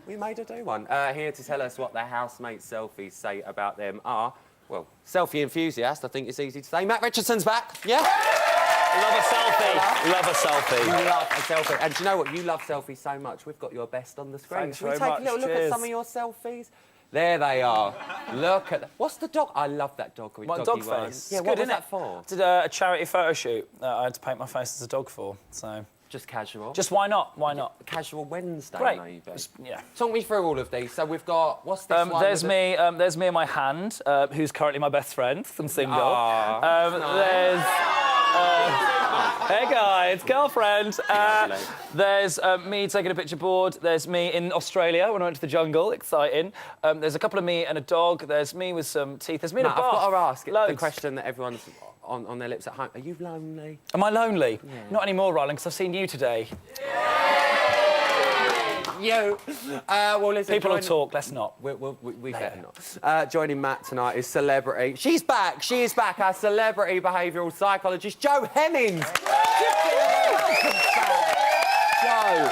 We made her do one. Here to tell us what the housemates' selfies say about them are, well, selfie enthusiast, I think it's easy to say. Matt Richardson's back, yeah? Love a selfie. Love a selfie. You love a selfie. And do you know what? You love selfies so much. We've got your best on the screen. Thanks Can we very take a little much. look at some of your selfies? There they are. Look at that. What's the dog? I love that dog. My dog face. Yeah, it's what good, was that for? I did a charity photo shoot that I had to paint my face as a dog for, so... Just casual? Just why not? Why not? Casual Wednesday, Great. maybe. Yeah. Talk me through all of these. So we've got... What's this one? There's me in my hand, who's currently my best friend, 'cause I'm single. Nice. Hey guys, girlfriend. There's me taking a picture board. There's me in Australia when I went to the jungle, exciting. There's a couple of me and a dog. There's me with some teeth. There's me in a bath. I've got to ask the question that everyone's on their lips at home. Are you lonely? Am I lonely? Yeah. Not anymore, Rylan, because I've seen you today. You. Well, listen, People will talk, let's not. We better not. Joining Matt tonight is celebrity. She's back. She is back. Our celebrity behavioural psychologist, Hemmings. Joe.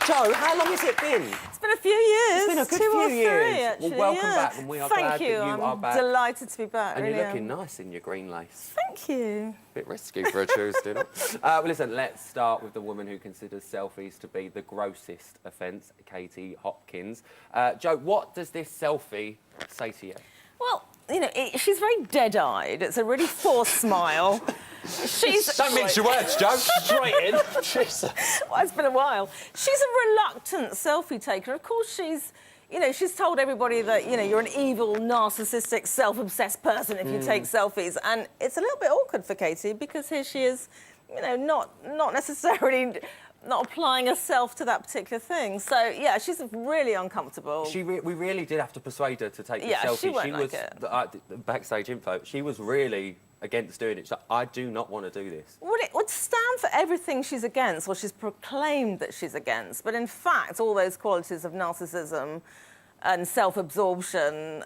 Joe, how long has it been? It's been a few years. It's been a good Two or few years. three, actually, Well, welcome yeah. back, and we are glad that you are back. I'm delighted to be back. And really you're looking nice in your green lace. Thank you. Bit risky for a Tuesday, no? Well, listen, let's start with the woman who considers selfies to be the grossest offence, Katie Hopkins. Joe, what does this selfie say to you? Well, you know, she's very dead-eyed. It's a really forced smile. Don't mince your words, Joe. Straight in. Jesus. Well, it's been a while. She's a reluctant selfie taker. Of course, she's told everybody that, you know, you're an evil, narcissistic, self-obsessed person if you take selfies. And it's a little bit awkward for Katie because here she is, you know, not necessarily... not applying herself to that particular thing. So, yeah, she's really uncomfortable. We really did have to persuade her to take the selfie. Yeah, she won't like it. The backstage info, she was really against doing it. She's like, I do not want to do this. Well, it would stand for everything she's against, or she's proclaimed that she's against. But in fact, all those qualities of narcissism and self-absorption,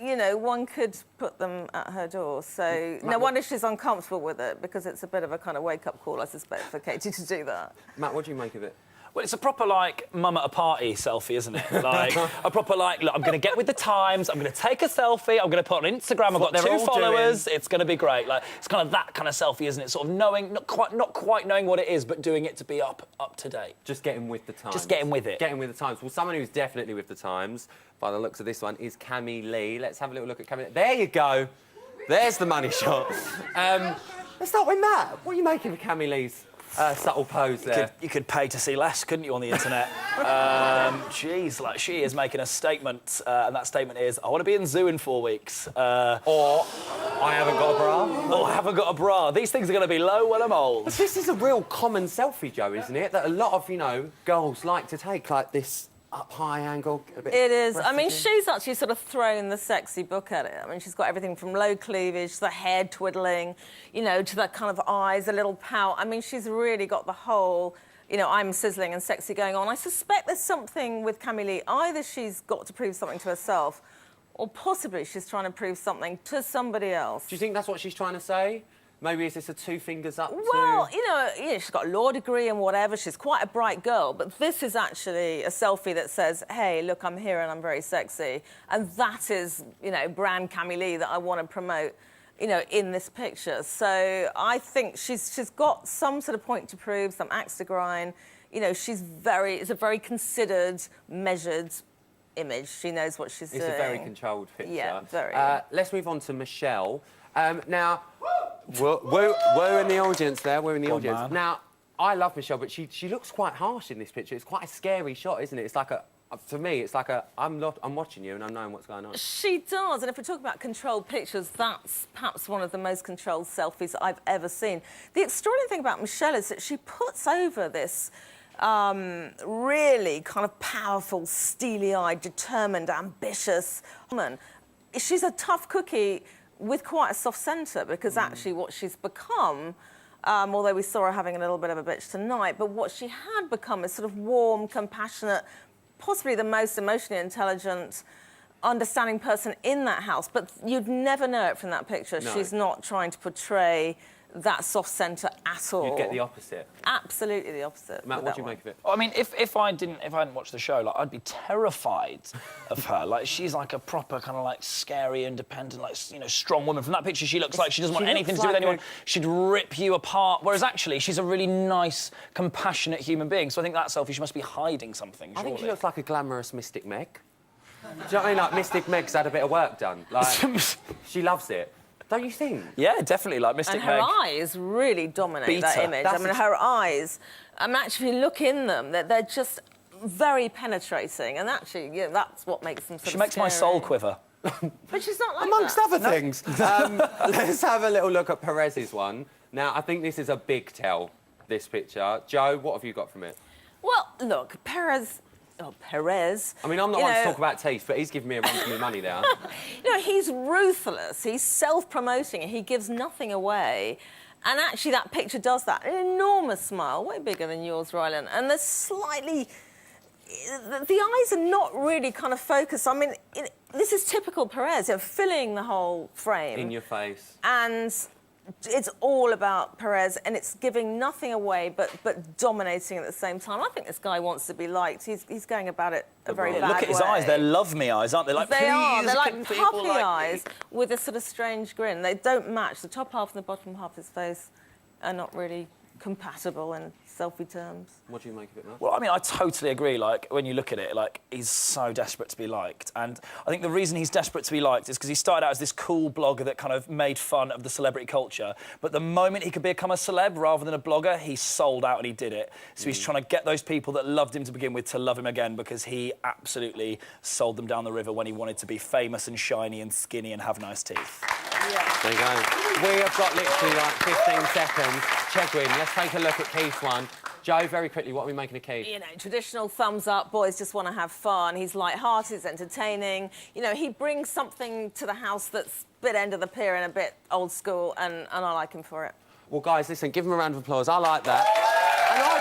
you know, one could put them at her door. So no wonder she's uncomfortable with it, because it's a bit of a kind of wake-up call, I suspect, for Katie to do that. Matt, what do you make of it? Well, it's a proper, like, mum at a party selfie, isn't it? Like, a proper, like, look, I'm going to get with the times, I'm going to take a selfie, I'm going to put it on Instagram, I've got 2 followers, it's going to be great. Like, it's kind of that kind of selfie, isn't it? Sort of knowing, not quite knowing what it is, but doing it to be up to date. Just getting with the times. Just getting with it. Getting with the times. Well, someone who's definitely with the times, by the looks of this one, is Cammy Lee. Let's have a little look at Cammy. There you go. There's the money shot. Let's start with Matt. What are you making of Cammy Lee's subtle pose there? You could pay to see less, couldn't you, on the internet? Jeez, like, she is making a statement, and that statement is, I want to be in zoo in 4 weeks. Or, I haven't got a bra. Or, I haven't got a bra. These things are going to be low when I'm old. But this is a real common selfie, Joe, isn't it? That a lot of, you know, girls like to take, like this up high angle. It is. I mean, she's actually sort of thrown the sexy book at it. I mean, she's got everything from low cleavage to the hair twiddling, you know, to that kind of eyes, a little pout. I mean, she's really got the whole, you know, I'm sizzling and sexy going on. I suspect there's something with Cammy Lee. Either she's got to prove something to herself, or possibly she's trying to prove something to somebody else. Do you think that's what she's trying to say? Maybe is this a 2 fingers up Well, you know, she's got a law degree and whatever. She's quite a bright girl. But this is actually a selfie that says, hey, look, I'm here and I'm very sexy. And that is, you know, brand Cammy Lee that I want to promote, you know, in this picture. So I think she's got some sort of point to prove, some axe to grind. You know, it's a very considered, measured image. She knows what she's doing. It's a very controlled picture. Yeah, very. Let's move on to Michelle. Now... We're in the audience there. We're in the audience. Man. Now, I love Michelle, but she looks quite harsh in this picture. It's quite a scary shot, isn't it? It's like for me, it's like I'm watching you and I'm knowing what's going on. She does, and if we talk about controlled pictures, that's perhaps one of the most controlled selfies I've ever seen. The extraordinary thing about Michelle is that she puts over this really kind of powerful, steely-eyed, determined, ambitious woman. She's a tough cookie with quite a soft centre, because actually what she's become, although we saw her having a little bit of a bitch tonight, but what she had become is sort of warm, compassionate, possibly the most emotionally intelligent, understanding person in that house. But you'd never know it from that picture. No. She's not trying to portray that soft centre at all. You'd get the opposite. Absolutely the opposite. Matt, what do you make of it? I mean, if I hadn't watched the show, like, I'd be terrified of her. Like, she's like a proper kind of like scary, independent, like, you know, strong woman. From that picture, she looks like she doesn't want anything to do with anyone. She'd rip you apart. Whereas actually, she's a really nice, compassionate human being. So I think that selfie, she must be hiding something. I think she surely. looks like a glamorous Mystic Meg. Do you know what I mean? Like, Mystic Meg's had a bit of work done. Like, she loves it. Don't you think? Yeah, definitely, like Mystic And her Meg. eyes really dominate that Beta. image. I mean, her eyes, actually, if you look in them, they're just very penetrating. And actually, yeah, that's what makes them She makes my soul quiver. But she's not like Amongst that. other things. Let's have a little look at PEREZ's one. Now, I think this is a big tell, this picture. Joe, what have you got from it? Well, look, PEREZ. I mean, I'm not one to talk about teeth, but he's giving me a run for my money there. You know, he's ruthless. He's self-promoting. He gives nothing away. And actually, that picture does that. An enormous smile, way bigger than yours, Rylan. And there's slightly... The eyes are not really kind of focused. I mean, this is typical PEREZ, you know, filling the whole frame. In your face. And it's all about PEREZ, and it's giving nothing away but dominating at the same time. I think this guy wants to be liked. He's going about it a very bad way. Look at his eyes. They're love-me eyes, aren't they? Like, they are. They're like people puppy like eyes with a sort of strange grin. They don't match. The top half and the bottom half of his face are not really compatible in selfie terms. What do you make of it, Matt? Well, I mean, I totally agree. Like, when you look at it, like, he's so desperate to be liked. And I think the reason he's desperate to be liked is because he started out as this cool blogger that kind of made fun of the celebrity culture. But the moment he could become a celeb rather than a blogger, he sold out and he did it. So he's trying to get those people that loved him to begin with to love him again, because he absolutely sold them down the river when he wanted to be famous and shiny and skinny and have nice teeth. Yeah. There you go. We have got literally like 15 seconds. Chegwin, let's take a look at Keith's one. Joe, very quickly, what are we making of Keith? You know, traditional thumbs up, boys just want to have fun. He's light-hearted, he's entertaining. You know, he brings something to the house that's a bit end of the pier and a bit old school, and I like him for it. Well, guys, listen, give him a round of applause. I like that. And I